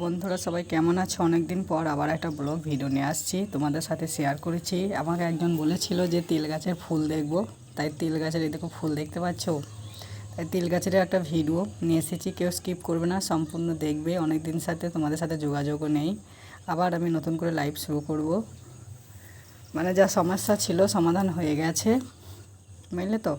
বন্ধুরা সবাই কেমন আছো? অনেক দিন পর আবার একটা ব্লগ ভিডিও নিয়ে আসছি, তোমাদের সাথে শেয়ার করেছি। আমাকে একজন বলেছিল যে তিল গাছের ফুল দেখব, তাই তিল গাছের এই দেখো ফুল দেখতে পাচ্ছ। তাই তিল গাছের একটা ভিডিও নিয়ে এসেছি, কেউ স্কিপ করবে না, সম্পূর্ণ দেখবে। অনেক দিন সাথে তোমাদের সাথে যোগাযোগও নেই, আবার আমি নতুন করে লাইভ শুরু করব। মানে যা সমস্যা ছিল সমাধান হয়ে গেছে, বুঝলে তো।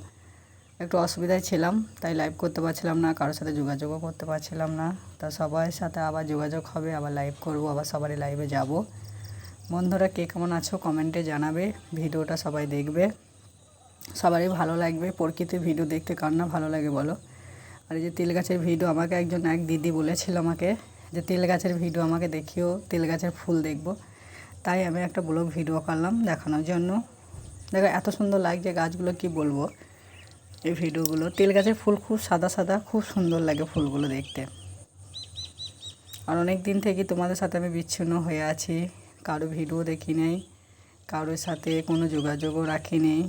একটু অসুবিধায় ছিলাম, তাই লাইভ করতে পারছিলাম না, কারোর সাথে যোগাযোগও করতে পারছিলাম না। তা সবার সাথে আবার যোগাযোগ হবে, আবার লাইভ করব, আবার সবারই লাইভে যাব। বন্ধুরা কে কেমন আছো কমেন্টে জানাবে, ভিডিওটা সবাই দেখবে, সবারই ভালো লাগবে। প্রকৃতির ভিডিও দেখতে কার না ভালো লাগে বলো। আর এই যে তিল গাছের ভিডিও, আমাকে এক দিদি বলেছিল আমাকে যে তিল গাছের ভিডিও আমাকে দেখিও, তিল গাছের ফুল দেখব। তাই আমি একটা ব্লগ ভিডিও করলাম দেখানোর জন্য। দেখো এত সুন্দর লাগছে গাছগুলো, কি বলবো। এই ভিডিওগুলো তিল গাছের ফুল খুব সাদা সাদা, খুব সুন্দর লাগে ফুলগুলো দেখতে। আর অনেক দিন থেকে তোমাদের সাথে আমি বিচ্ছিন্ন হয়ে আছি, কারো ভিডিও দেখি নেই, কারোর সাথে কোনো যোগাযোগও রাখি নেই।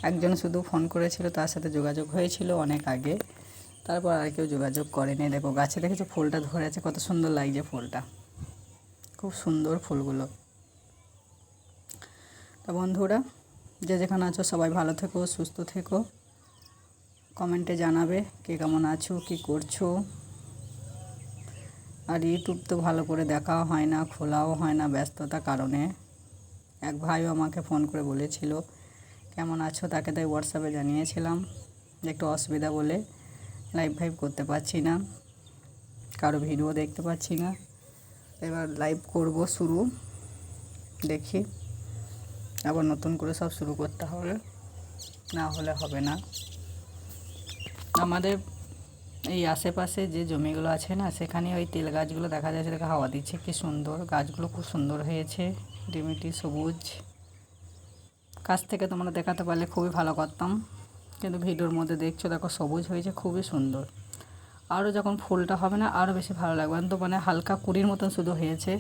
একজন শুধু ফোন করেছিল, তার সাথে যোগাযোগ হয়েছিল অনেক আগে, তারপর আর কেউ যোগাযোগ করেনি। দেখো গাছে দেখেছো ফুলটা ধরে আছে, কত সুন্দর লাগছে ফুলটা, খুব সুন্দর ফুলগুলো। তা বন্ধুরা যে যেখানে আছো সবাই ভালো থেকো, সুস্থ থেকো, কমেন্টে জানাবে কে কেমন আছো, কী করছো। আর ইউটিউব তো ভালো করে দেখাও হয় না, খোলাও হয় না ব্যস্ততার কারণে। এক ভাইও আমাকে ফোন করে বলেছিল কেমন আছো, তাকে তাই হোয়াটসঅ্যাপে জানিয়েছিলাম যে একটু অসুবিধা বলে লাইভ করতে পারছি না, কারো ভিডিও দেখতে পাচ্ছি না। এবার লাইভ করব শুরু, দেখি আবার নতুন করে সব শুরু করতে হবে, না হলে হবে না। আমাদের এই আশেপাশে যে জমিগুলো আছে না, সেখানে ওই তেল গাছগুলো দেখা যাচ্ছে, দেখে হাওয়া দিচ্ছে, কি সুন্দর গাছগুলো, খুব সুন্দর হয়েছে, ডিমিটি সবুজ। কাছ থেকে তোমরা দেখাতে পারলে খুবই ভালো করতাম, কিন্তু ভিডিওর মধ্যে দেখছো দেখো সবুজ হয়েছে, খুবই সুন্দর। আরও যখন ফুলটা হবে না আরও বেশি ভালো লাগবে, তো মানে হালকা কুড়ির মতন শুধু হয়েছে।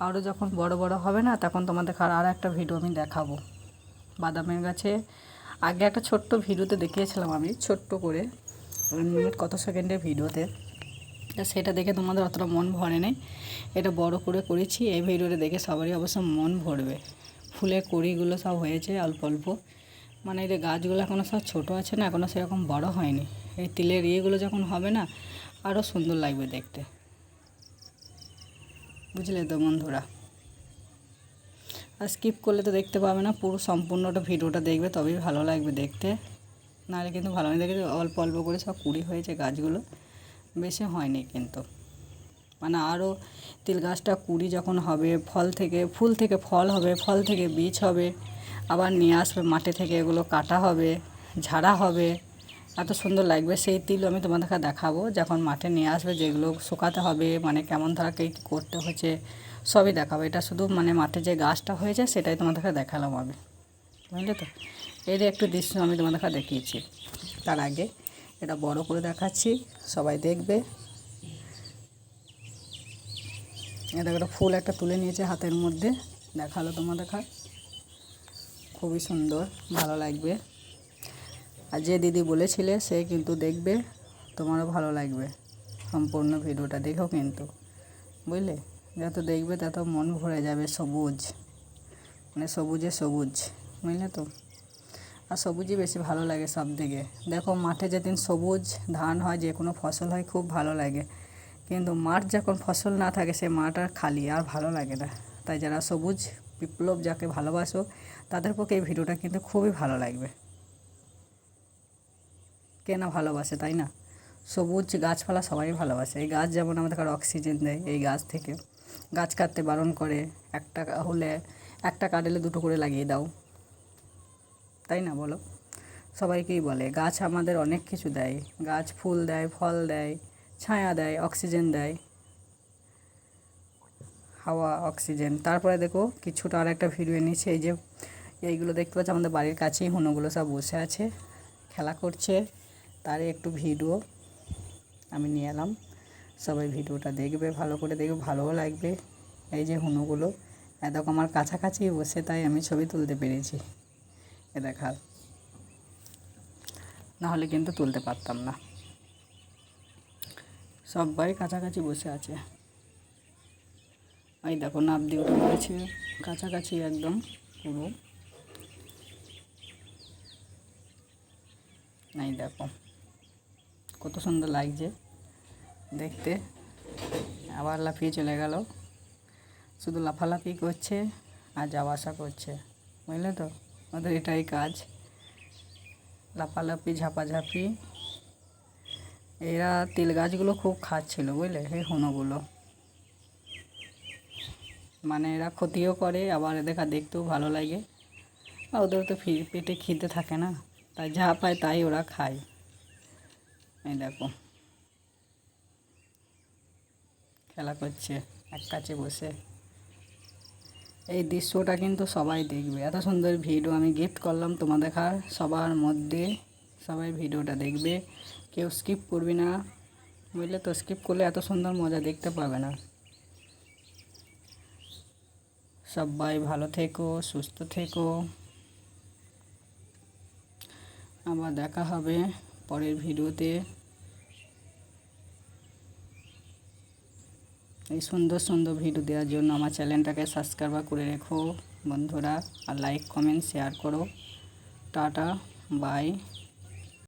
আরও যখন বড় বড় হবে না, তখন তোমাদের আর একটা ভিডিও আমি দেখাবো বাদামের গাছে। আগে একটা ছোট্ট ভিডিওতে দেখিয়েছিলাম আমি, ছোট্ট করে মিনিট কত সেকেন্ডের ভিডিওতে, সেটা দেখে তোমাদের অতটা মন ভরে নেই। এটা বড় করে করেছি, এই ভিডিওটা দেখে সবারই অবশ্য মন ভরবে। ফুলের কড়িগুলো সব হয়েছে অল্প অল্প, মানে এই যে গাছগুলো এখনও সব ছোটো আছে না, এখনও সেরকম বড় হয়নি। এই তিলের ইয়েগুলো যখন হবে না, আরও সুন্দর লাগবে দেখতে, বুঝলে তো বন্ধুরা। আর স্কিপ করলে তো দেখতে পাবে না, পুরো সম্পূর্ণটা ভিডিওটা দেখবে, তবেই ভালো লাগবে দেখতে, নাহলে কিন্তু ভালো নেই। দেখে অল্প অল্প করে সব কুড়ি হয়েছে গাছগুলো, বেশি হয়নি কিন্তু। মানে আরও তিল গাছটা কুড়ি যখন হবে, ফল থেকে ফুল থেকে ফল হবে, ফল থেকে বীজ হবে, আবার নিয়ে আসবে মাঠে থেকে, এগুলো কাটা হবে, ঝাড়া হবে, এত সুন্দর লাগবে। সেই তিল আমি তোমাদেরকে দেখাবো যখন মাঠে নিয়ে আসবে, যেগুলো শুকাতে হবে, মানে কেমন ধারা কী করতে হচ্ছে সবই দেখাবো। এটা শুধু মানে মাঠে যে গাছটা হয়েছে সেটাই তোমাদেরকে দেখালাম আমি, বুঝলে তো। এর একটু দৃশ্য আমি তোমাদেরকে দেখিয়েছি, তার আগে এটা বড় করে দেখাচ্ছি, সবাই দেখবে। এটা একটা ফুল একটা তুলে নিয়েছে হাতের মধ্যে, দেখালো তোমাদের, খুবই সুন্দর, ভালো লাগবে। আর যে দিদি বলেছিলে সে কিন্তু দেখবে, তোমারও ভালো লাগবে। সম্পূর্ণ ভিডিওটা দেখো কিন্তু, বুঝলে। যত দেখবে তত মন ভরে যাবে, সবুজ মানে সবুজে সবুজ, বুঝলে তো। আর সবুজই বেশি ভালো লাগে সব দিকে। দেখো মাঠে যেদিন সবুজ ধান হয়, যে কোনো ফসল হয়, খুব ভালো লাগে। কিন্তু মাঠ যখন ফসল না থাকে, সে মাঠ আর খালি, আর ভালো লাগে না। তাই যারা সবুজ বিপ্লব যাকে ভালোবাসো, তাদের পক্ষে এই ভিডিওটা কিন্তু খুবই ভালো লাগবে। কে না ভালোবাসে, তাই না। সবুজ গাছপালা সবাই ভালোবাসে। এই গাছ যেমন আমাদের অক্সিজেন দেয়, এই গাছ থেকে গাছ কাটতে বারণ করে, একটা হলে একটা কাটলে দুটো করে লাগিয়ে দাও, তাই না বলো। সবাইকেই বলে গাছ আমাদের অনেক কিছু দেয়, গাছ ফুল দেয়, ফল দেয়, ছায়া দেয়, অক্সিজেন দেয়, হাওয়া, অক্সিজেন। তারপরে দেখো কিছুটা আর একটা ভিডিও নিচ্ছে, এই যে এইগুলো দেখতে পাচ্ছি, আমাদের বাড়ির কাছেই হনুগুলো সব বসে আছে, খেলা করছে, তারই একটু ভিডিও আমি নিয়ে এলাম। সবাই ভিডিওটা দেখবে, ভালো করে দেখবে, ভালোও লাগবে। এই যে হনুগুলো দেখো আমার কাছাকাছি বসে, তাই আমি ছবি তুলতে পেরেছি, এ দেখার, নাহলে কিন্তু তুলতে পারতাম না। সবাই কাছাকাছি বসে আছে। এই দেখো নাপ দিয়ে উঠে পড়েছে কাছাকাছি একদম পুরো। এই দেখো কত সুন্দর লাগছে দেখতে। আবার লাফিয়ে চলে গেল, শুধু লাফালাফি করছে আর যাওয়া আসা করছে, বুঝলে তো, ওদের এটাই কাজ, লাফালাফি ঝাপাঝাপি। এরা তিল গাছগুলো খুব খাচ্ছিল বুঝলে, এই হনুগুলো, মানে এরা ক্ষতিও করে আবার এদের দেখতেও ভালো লাগে। আর ওদের তো পেটে খিদে থাকে না, তাই যা পায় তাই ওরা খায়। এই দেখো খেলা করছে এক কাছে বসে। এই দৃশ্যটা কিন্তু সবাই দেখবে, এত সুন্দর ভিডিও আমি গিফট করলাম তোমাদের সবার মধ্যে। সবাই ভিডিওটা দেখবে, কেউ স্কিপ করবি না, বুঝলে তো, স্কিপ করলে এত সুন্দর মজা দেখতে পাবে না। সবাই ভালো থেকো, সুস্থ থেকো, আবার দেখা হবে পরের ভিডিওতে। এই সুন্দর সুন্দর ভিডিও দেওয়ার জন্য আমার চ্যানেলটাকে সাবস্ক্রাইব করে রেখো বন্ধুরা, আর লাইক কমেন্ট শেয়ার করো। Tata bye.